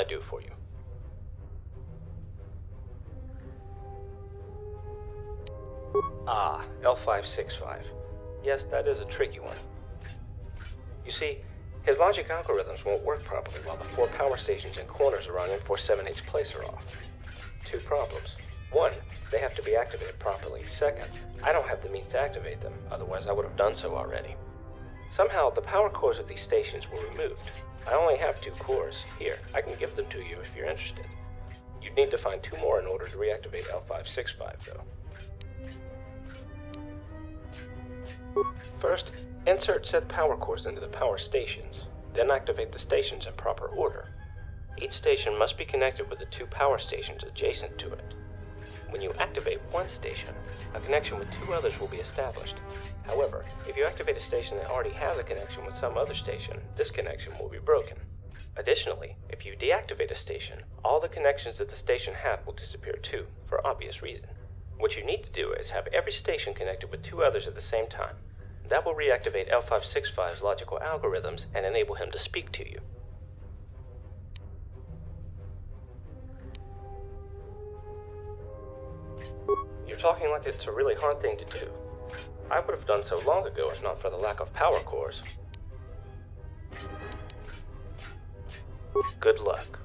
I do for you? Ah, L565. Yes, that is a tricky one. You see, his logic algorithms won't work properly while the 4 power stations and corners around M4-78's place are off. 2 problems. 1, they have to be activated properly. 2nd, I don't have the means to activate them, otherwise I would have done so already. Somehow, the power cores of these stations were removed. I only have 2 cores. Here, I can give them to you if you're interested. You'd need to find 2 more in order to reactivate L565, though. First, insert said power cores into the power stations, then activate the stations in proper order. Each station must be connected with the 2 power stations adjacent to it. When you activate one station, a connection with 2 others will be established. However, if you activate a station that already has a connection with some other station, this connection will be broken. Additionally, if you deactivate a station, all the connections that the station had will disappear too, for obvious reason. What you need to do is have every station connected with 2 others at the same time. That will reactivate L565's logical algorithms and enable him to speak to you. You're talking like it's a really hard thing to do. I would have done so long ago if not for the lack of power cores. Good luck.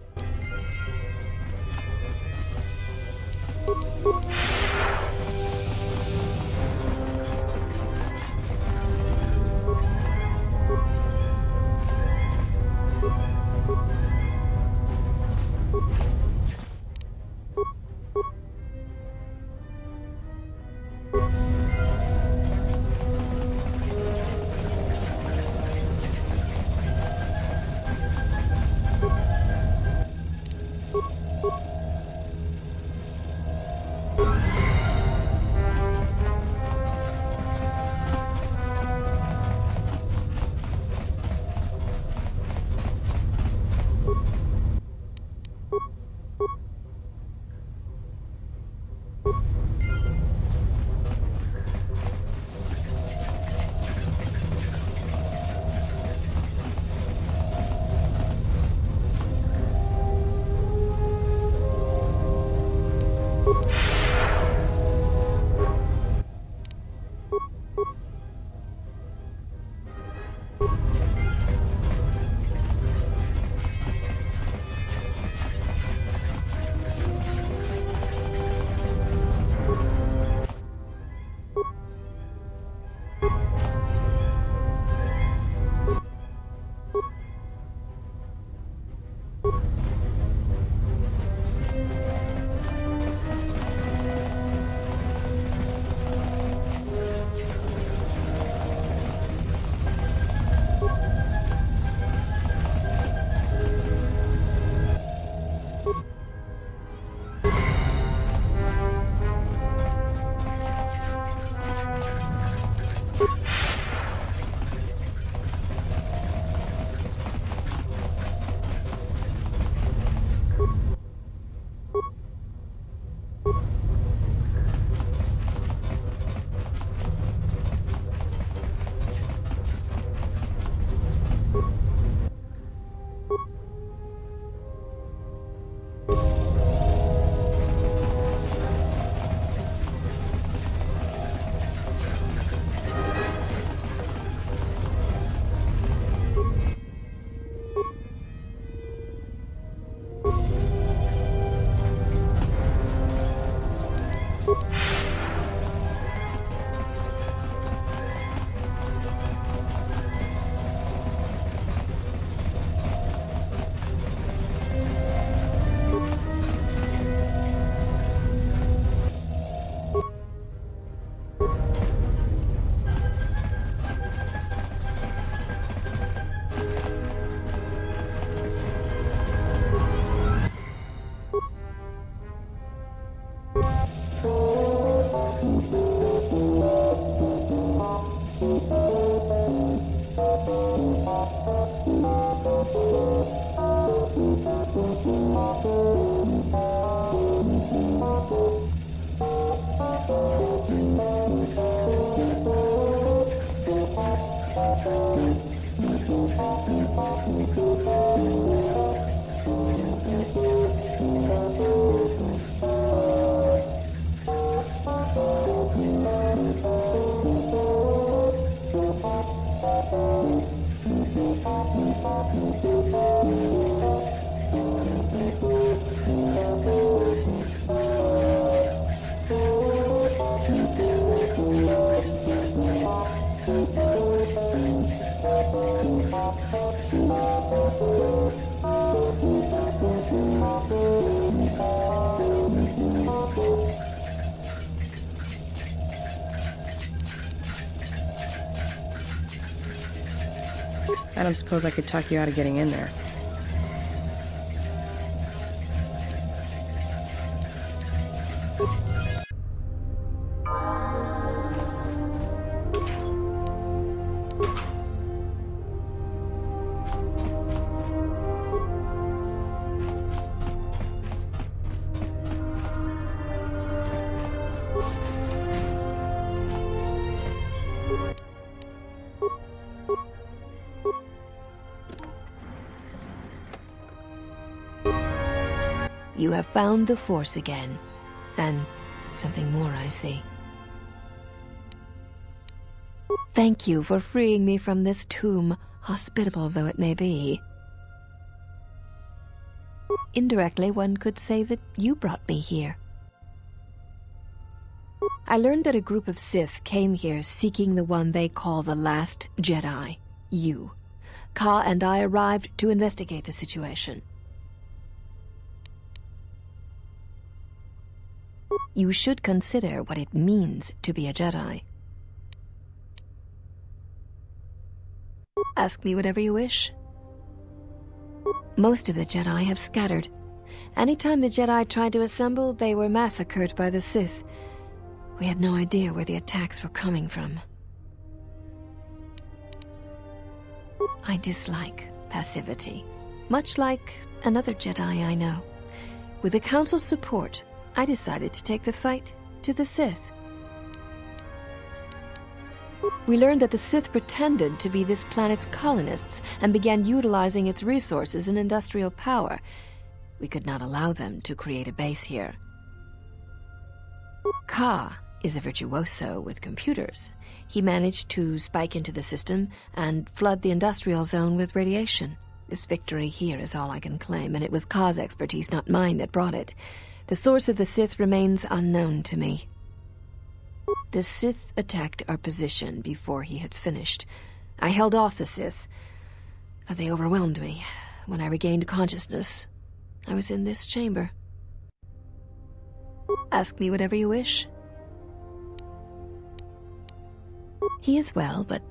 I don't suppose I could talk you out of getting in there. You have found the Force again, and something more I see. Thank you for freeing me from this tomb, hospitable though it may be. Indirectly, one could say that you brought me here. I learned that a group of Sith came here seeking the one they call the Last Jedi, you. Ka and I arrived to investigate the situation. You should consider what it means to be a Jedi. Ask me whatever you wish. Most of the Jedi have scattered. Anytime the Jedi tried to assemble, they were massacred by the Sith. We had no idea where the attacks were coming from. I dislike passivity, much like another Jedi I know. With the Council's support, I decided to take the fight to the Sith. We learned that the Sith pretended to be this planet's colonists and began utilizing its resources and industrial power. We could not allow them to create a base here. Ka is a virtuoso with computers. He managed to spike into the system and flood the industrial zone with radiation. This victory here is all I can claim, and it was Ka's expertise, not mine, that brought it. The source of the Sith remains unknown to me. The Sith attacked our position before he had finished. I held off the Sith, but they overwhelmed me. When I regained consciousness, I was in this chamber. Ask me whatever you wish. He is well, but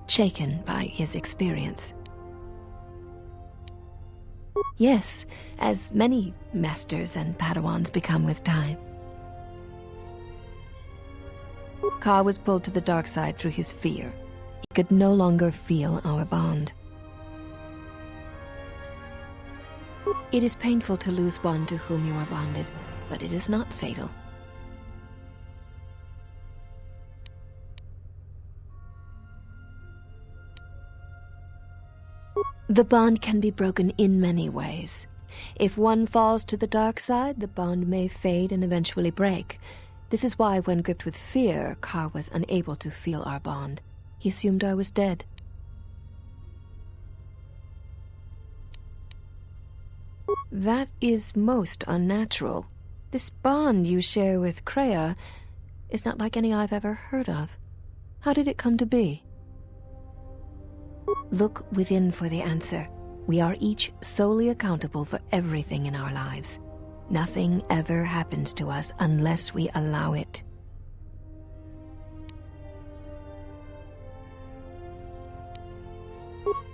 shaken by his experience. Yes, as many masters and Padawans become with time. Ka was pulled to the dark side through his fear. He could no longer feel our bond. It is painful to lose one to whom you are bonded, but it is not fatal. The bond can be broken in many ways. If one falls to the dark side, the bond may fade and eventually break. This is why, when gripped with fear, Ka was unable to feel our bond. He assumed I was dead. That is most unnatural. This bond you share with Kreia is not like any I've ever heard of. How did it come to be? Look within for the answer. We are each solely accountable for everything in our lives. Nothing ever happens to us unless we allow it.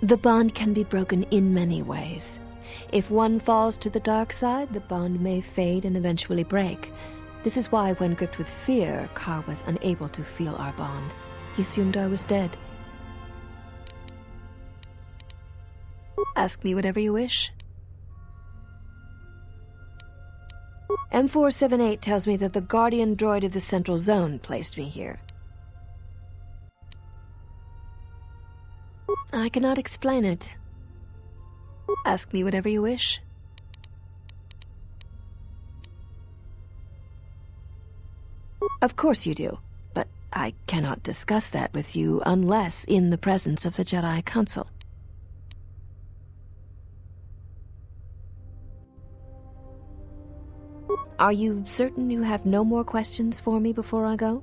The bond can be broken in many ways. If one falls to the dark side, the bond may fade and eventually break. This is why, when gripped with fear, Ka was unable to feel our bond. He assumed I was dead. Ask me whatever you wish. M4-78 tells me that the Guardian droid of the Central Zone placed me here. I cannot explain it. Ask me whatever you wish. Of course you do, but I cannot discuss that with you unless in the presence of the Jedi Council. Are you certain you have no more questions for me before I go?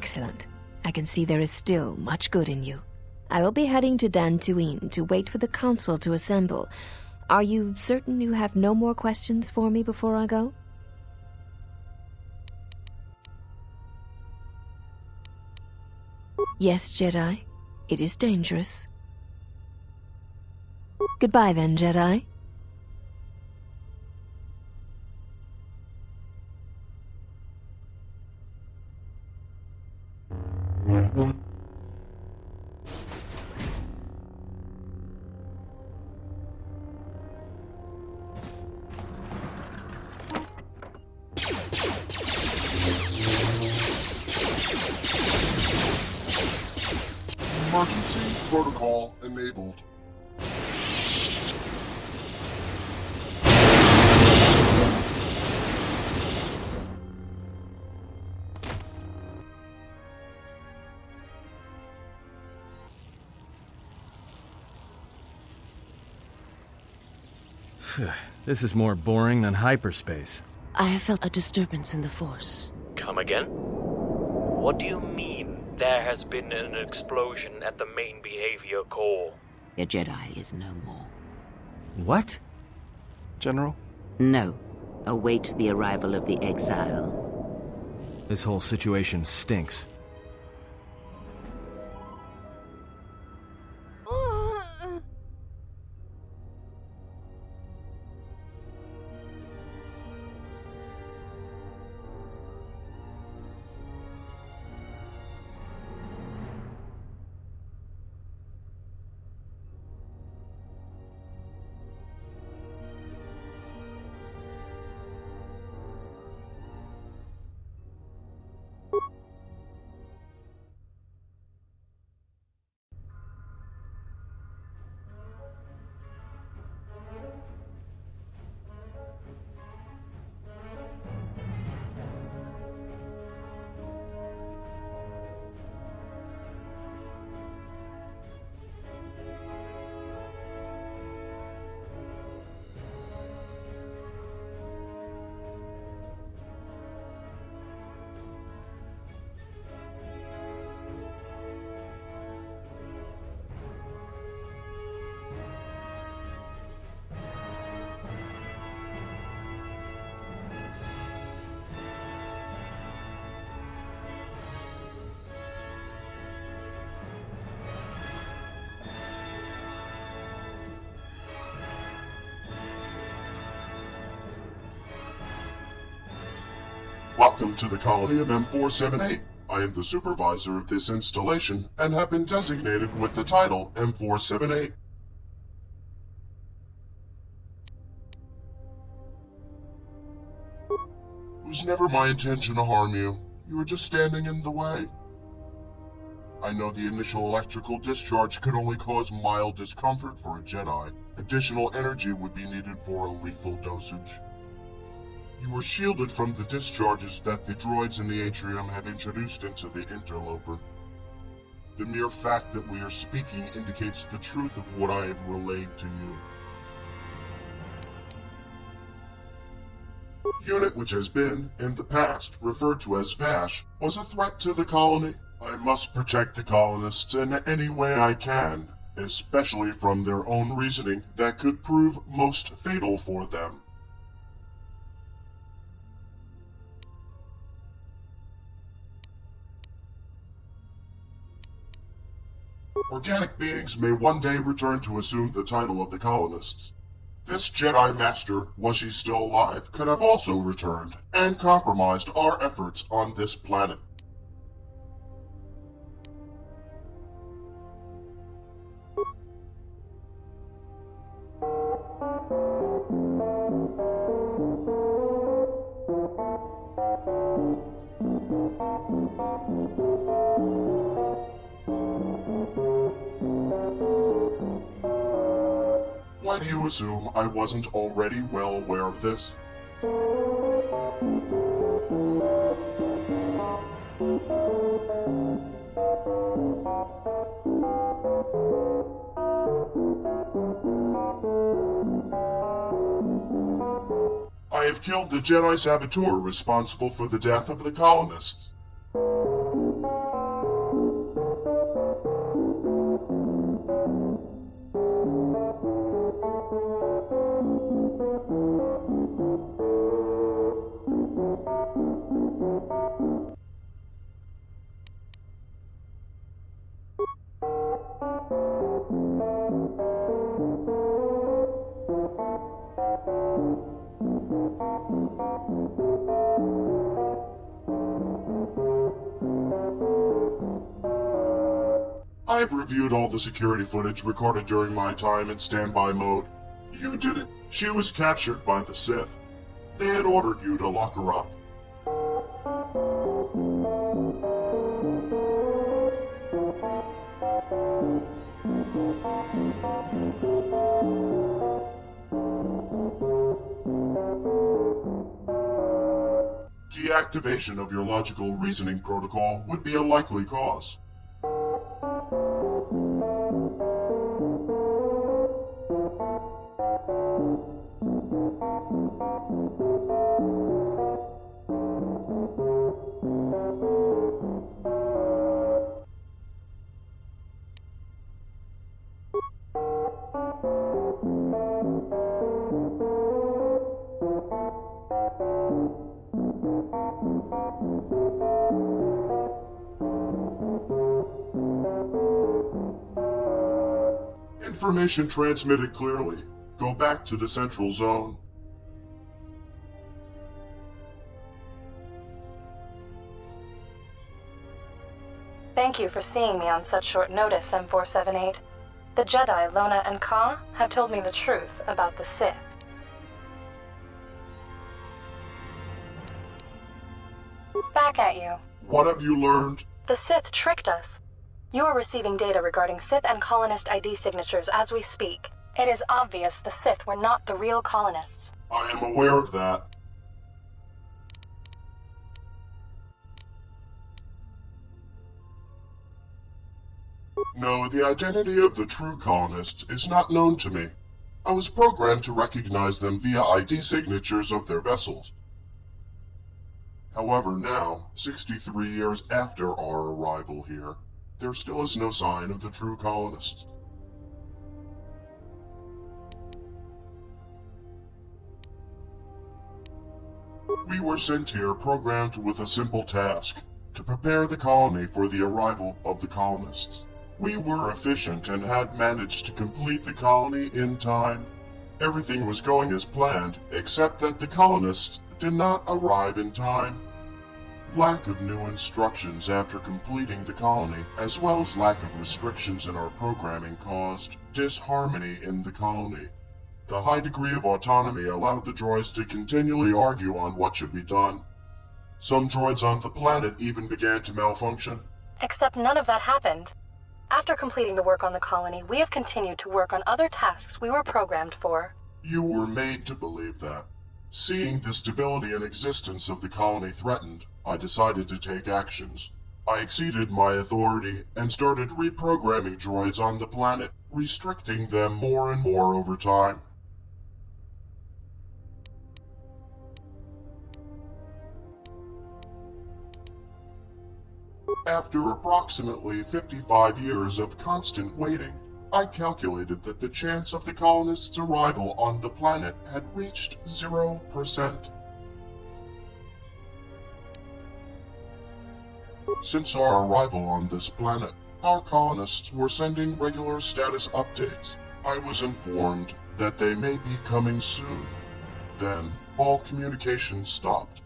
Excellent. I can see there is still much good in you. I will be heading to Dantooine to wait for the council to assemble. Are you certain you have no more questions for me before I go? Yes, Jedi. It is dangerous. Goodbye then, Jedi. Emergency protocol enabled. This is more boring than hyperspace. I have felt a disturbance in the Force. Come again? What do you mean? There has been an explosion at the main behavior core. A Jedi is no more. What? General? No. Await the arrival of the exile. This whole situation stinks. Welcome to the colony of M4-78. I am the supervisor of this installation and have been designated with the title M4-78. It was never my intention to harm you. You were just standing in the way. I know the initial electrical discharge could only cause mild discomfort for a Jedi. Additional energy would be needed for a lethal dosage. You were shielded from the discharges that the droids in the atrium have introduced into the interloper. The mere fact that we are speaking indicates the truth of what I have relayed to you. Unit which has been, in the past, referred to as Vash, was a threat to the colony. I must protect the colonists in any way I can, especially from their own reasoning that could prove most fatal for them. Organic beings may one day return to assume the title of the colonists. This Jedi Master, was she still alive, could have also returned and compromised our efforts on this planet. Why do you assume I wasn't already well aware of this? I have killed the Jedi saboteur responsible for the death of the colonists. I've reviewed all the security footage recorded during my time in standby mode. You did it. She was captured by the Sith. They had ordered you to lock her up. Deactivation of your logical reasoning protocol would be a likely cause. Information transmitted clearly. Go back to the central zone. Thank you for seeing me on such short notice, M4-78. The Jedi, Lona and Ka, have told me the truth about the Sith. Back at you. What have you learned? The Sith tricked us. You are receiving data regarding Sith and colonist ID signatures as we speak. It is obvious the Sith were not the real colonists. I am aware of that. No, the identity of the true colonists is not known to me. I was programmed to recognize them via ID signatures of their vessels. However, now, 63 years after our arrival here, there still is no sign of the true colonists. We were sent here programmed with a simple task, to prepare the colony for the arrival of the colonists. We were efficient and had managed to complete the colony in time. Everything was going as planned, except that the colonists did not arrive in time. Lack of new instructions after completing the colony, as well as lack of restrictions in our programming, caused disharmony in the colony. The high degree of autonomy allowed the droids to continually argue on what should be done. Some droids on the planet even began to malfunction. Except none of that happened. After completing the work on the colony, we have continued to work on other tasks we were programmed for. You were made to believe that. Seeing the stability and existence of the colony threatened, I decided to take actions. I exceeded my authority and started reprogramming droids on the planet, restricting them more and more over time. After approximately 55 years of constant waiting, I calculated that the chance of the colonists' arrival on the planet had reached 0%. Since our arrival on this planet, our colonists were sending regular status updates. I was informed that they may be coming soon. Then, all communication stopped.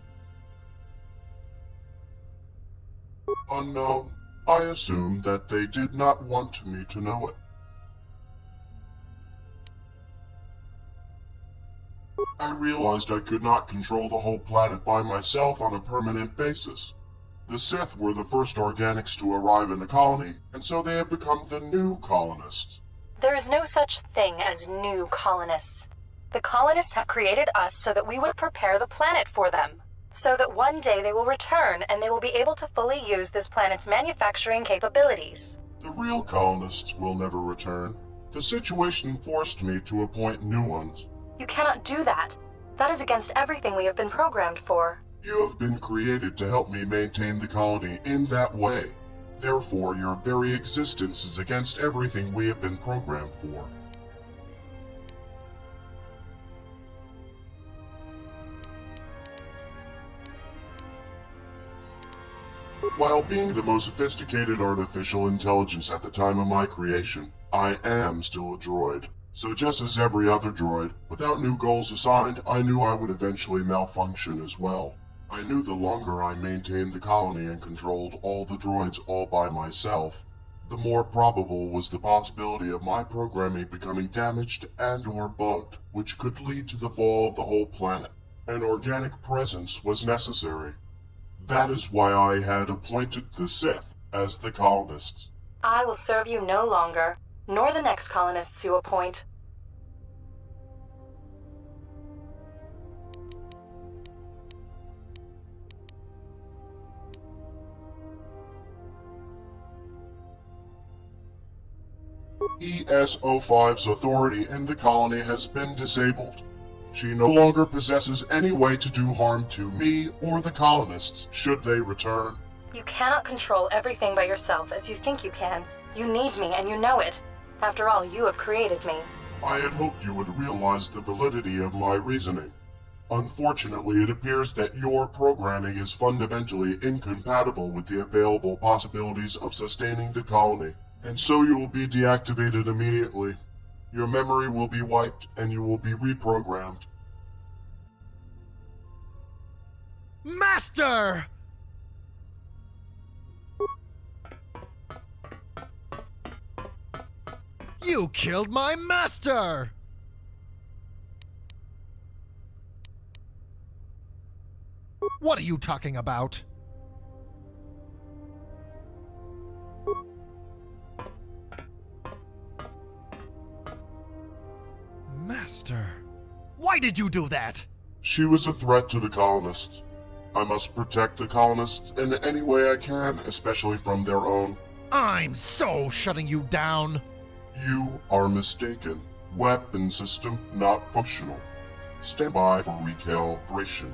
Unknown, I assumed that they did not want me to know it. I realized I could not control the whole planet by myself on a permanent basis. The Sith were the first organics to arrive in the colony, and so they have become the new colonists. There is no such thing as new colonists. The colonists have created us so that we would prepare the planet for them. So that one day they will return and they will be able to fully use this planet's manufacturing capabilities. The real colonists will never return. The situation forced me to appoint new ones. You cannot do that. That is against everything we have been programmed for. You have been created to help me maintain the colony in that way. Therefore, your very existence is against everything we have been programmed for. While being the most sophisticated artificial intelligence at the time of my creation, I am still a droid. So just as every other droid, without new goals assigned, I knew I would eventually malfunction as well. I knew the longer I maintained the colony and controlled all the droids all by myself, The more probable was the possibility of my programming becoming damaged and/or bugged, which could lead to the fall of the whole planet. An organic presence was necessary. That is why I had appointed the Sith as the colonists. I will serve you no longer, nor the next colonists you appoint. ES-05's authority in the colony has been disabled. She no longer possesses any way to do harm to me or the colonists should they return. You cannot control everything by yourself as you think you can. You need me and you know it. After all, you have created me. I had hoped you would realize the validity of my reasoning. Unfortunately, it appears that your programming is fundamentally incompatible with the available possibilities of sustaining the colony, and so you will be deactivated immediately. Your memory will be wiped and you will be reprogrammed. Master! You killed my master! What are you talking about? Master, why did you do that? She was a threat to the colonists. I must protect the colonists in any way I can, especially from their own. I'm so shutting you down. You are mistaken. Weapon system not functional. Stand by for recalibration.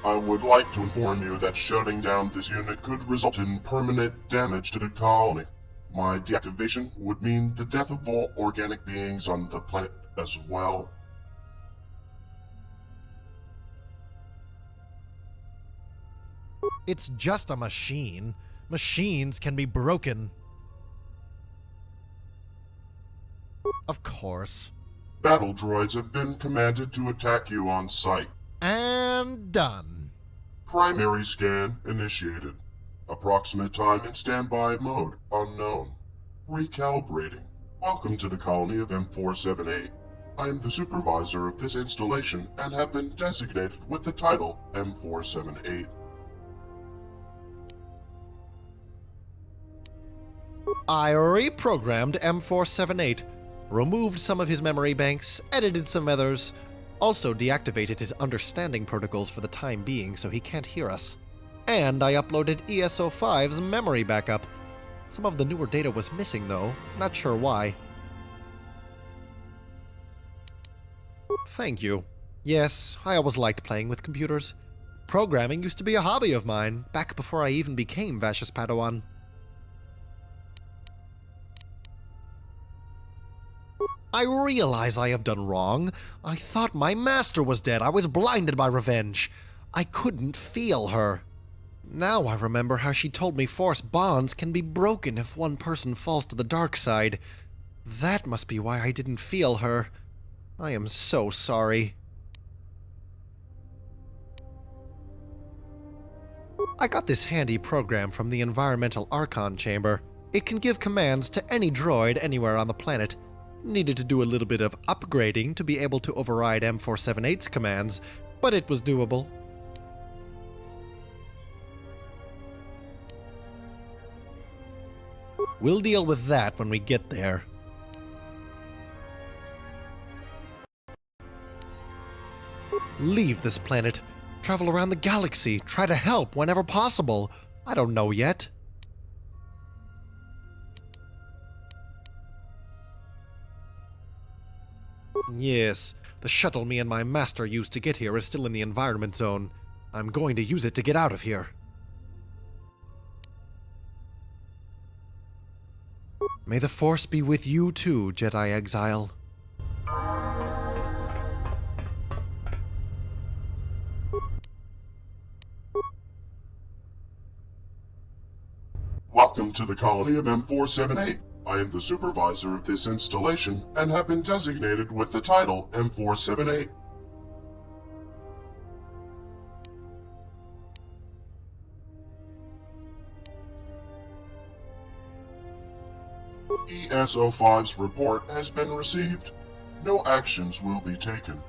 I would like to inform you that shutting down this unit could result in permanent damage to the colony. My deactivation would mean the death of all organic beings on the planet as well. It's just a machine. Machines can be broken. Of course. Battle droids have been commanded to attack you on sight. And done. Primary scan initiated. Approximate time in standby mode unknown. Recalibrating. Welcome to the colony of M4-78. I am the supervisor of this installation and have been designated with the title M4-78. I reprogrammed M4-78, removed some of his memory banks, edited some others, also deactivated his understanding protocols for the time being so he can't hear us. And I uploaded ES-05's memory backup. Some of the newer data was missing though, not sure why. Thank you. Yes, I always liked playing with computers. Programming used to be a hobby of mine, back before I even became Vash's Padawan. I realize I have done wrong. I thought my master was dead. I was blinded by revenge. I couldn't feel her. Now I remember how she told me force bonds can be broken if one person falls to the dark side. That must be why I didn't feel her. I am so sorry. I got this handy program from the Environmental Archon Chamber. It can give commands to any droid anywhere on the planet. Needed to do a little bit of upgrading to be able to override M4-78's commands, but it was doable. We'll deal with that when we get there. Leave this planet. Travel around the galaxy. Try to help whenever possible. I don't know yet. Yes, the shuttle me and my master used to get here is still in the environment zone. I'm going to use it to get out of here. May the Force be with you too, Jedi Exile. Welcome to the colony of M4-78. I am the supervisor of this installation and have been designated with the title M4-78. ES-05's report has been received. No actions will be taken.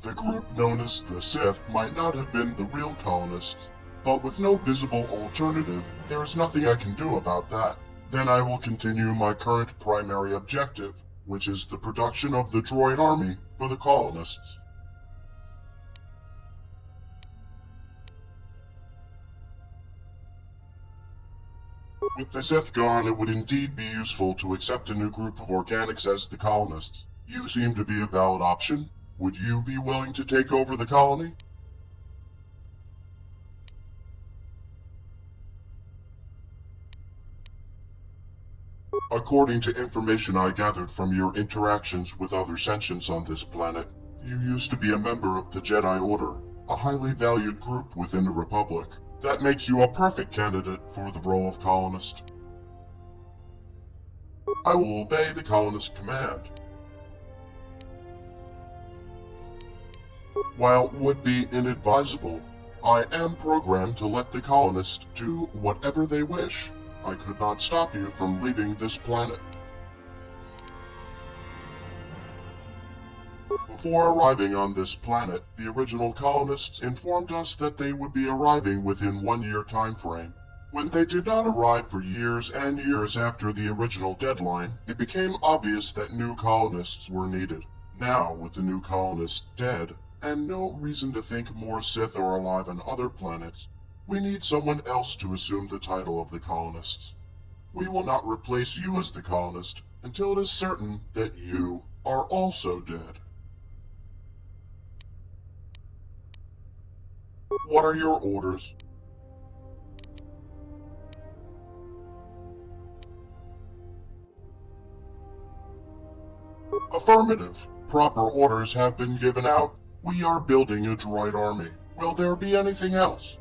The group known as the Sith might not have been the real colonists, but with no visible alternative, there is nothing I can do about that. Then I will continue my current primary objective, which is the production of the droid army for the colonists. With the Sith gone, it would indeed be useful to accept a new group of organics as the colonists. You seem to be a valid option. Would you be willing to take over the colony? According to information I gathered from your interactions with other sentients on this planet, you used to be a member of the Jedi Order, a highly valued group within the Republic. That makes you a perfect candidate for the role of colonist. I will obey the colonist command. While it would be inadvisable, I am programmed to let the colonists do whatever they wish. I could not stop you from leaving this planet. Before arriving on this planet, the original colonists informed us that they would be arriving within 1 year time frame. When they did not arrive for years and years after the original deadline, it became obvious that new colonists were needed. Now, with the new colonists dead, and no reason to think more Sith are alive on other planets, we need someone else to assume the title of the colonists. We will not replace you as the colonist until it is certain that you are also dead. What are your orders? Affirmative. Proper orders have been given out. We are building a droid army. Will there be anything else?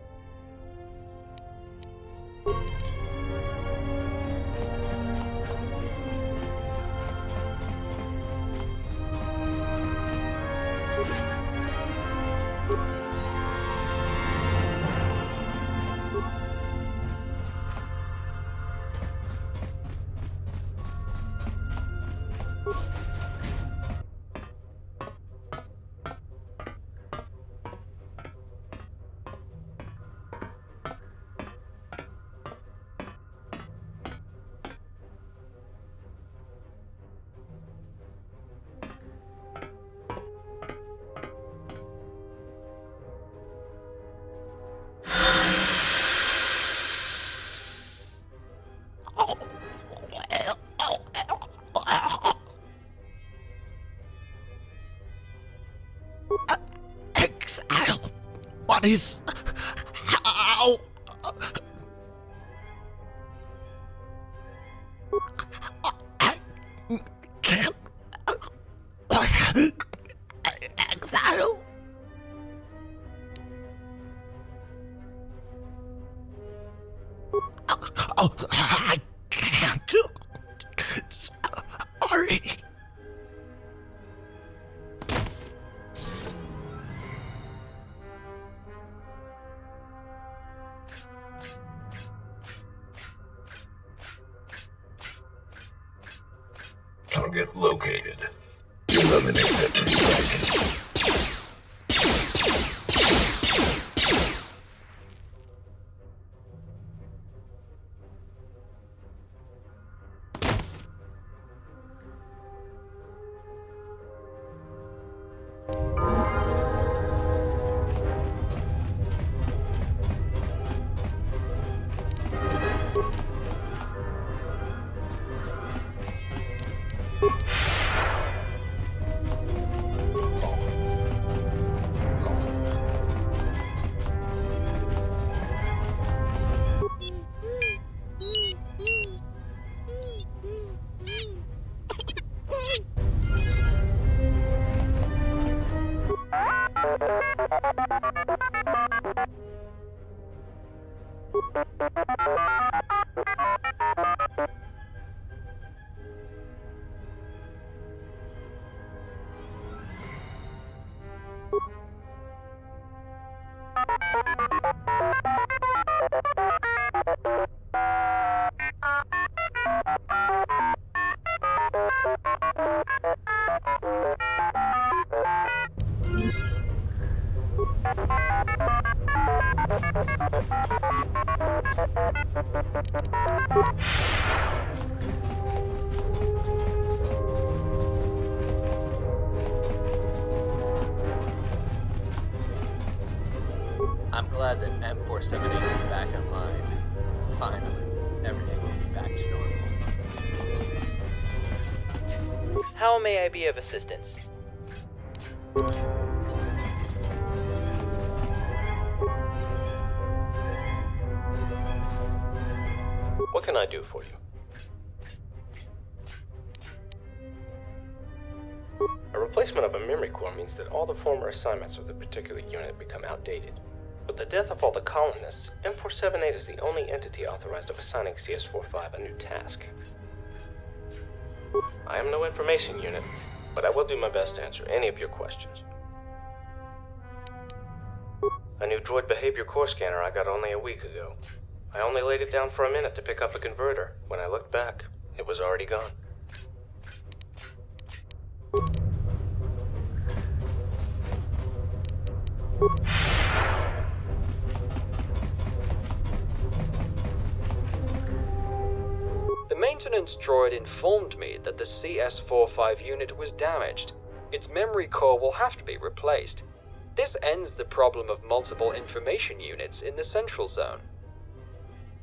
Exile! What is... How... I can't... Exile? I can't. Sorry. Target located. Eliminate that distraction. I'm glad that M4-78 is back online. Finally, everything will be back to normal. How may I be of assistance? What can I do for you? A replacement of a memory core means that all the former assignments of the particular unit become outdated. With the death of all the colonists, M4-78 is the only entity authorized of assigning CS-45 a new task. I am no information unit, but I will do my best to answer any of your questions. A new droid behavior core scanner I got only a week ago. I only laid it down for a minute to pick up a converter. When I looked back, it was already gone. The maintenance droid informed me that the CS-45 unit was damaged. Its memory core will have to be replaced. This ends the problem of multiple information units in the central zone.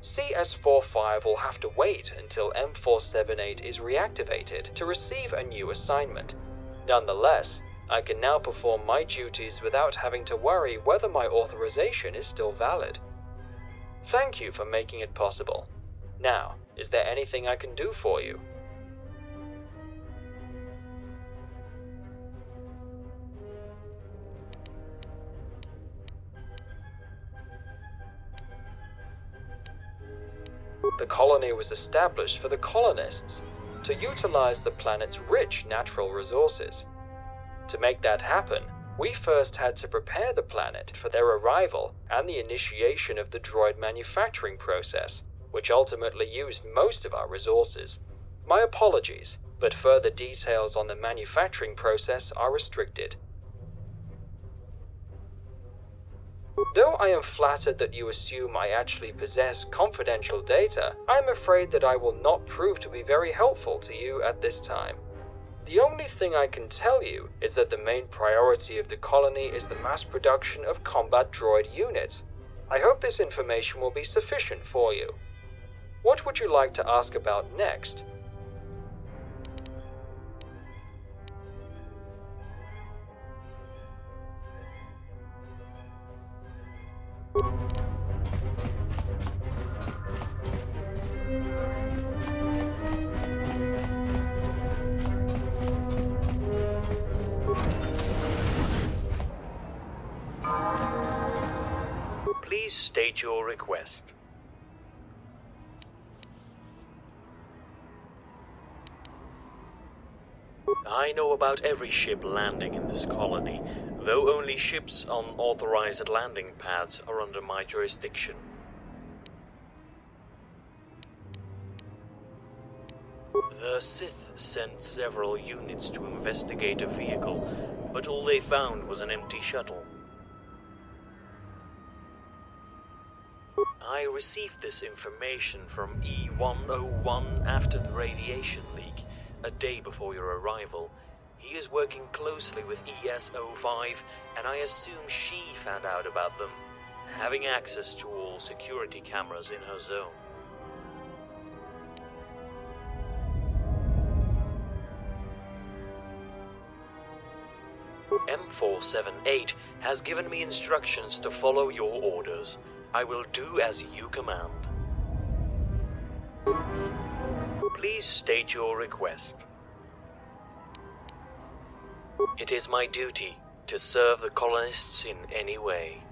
CS-45 will have to wait until M4-78 is reactivated to receive a new assignment. Nonetheless, I can now perform my duties without having to worry whether my authorization is still valid. Thank you for making it possible. Now, is there anything I can do for you? The colony was established for the colonists to utilize the planet's rich natural resources. To make that happen, we first had to prepare the planet for their arrival and the initiation of the droid manufacturing process, which ultimately used most of our resources. My apologies, but further details on the manufacturing process are restricted. Though I am flattered that you assume I actually possess confidential data, I am afraid that I will not prove to be very helpful to you at this time. The only thing I can tell you is that the main priority of the colony is the mass production of combat droid units. I hope this information will be sufficient for you. What would you like to ask about next? Please state your request. I know about every ship landing in this colony, though only ships on authorized landing pads are under my jurisdiction. The Sith sent several units to investigate a vehicle, but all they found was an empty shuttle. I received this information from E-101 after the radiation leak, a day before your arrival. He is working closely with ES-05, and I assume she found out about them, having access to all security cameras in her zone. M4-78 has given me instructions to follow your orders. I will do as you command. Please state your request. It is my duty to serve the colonists in any way.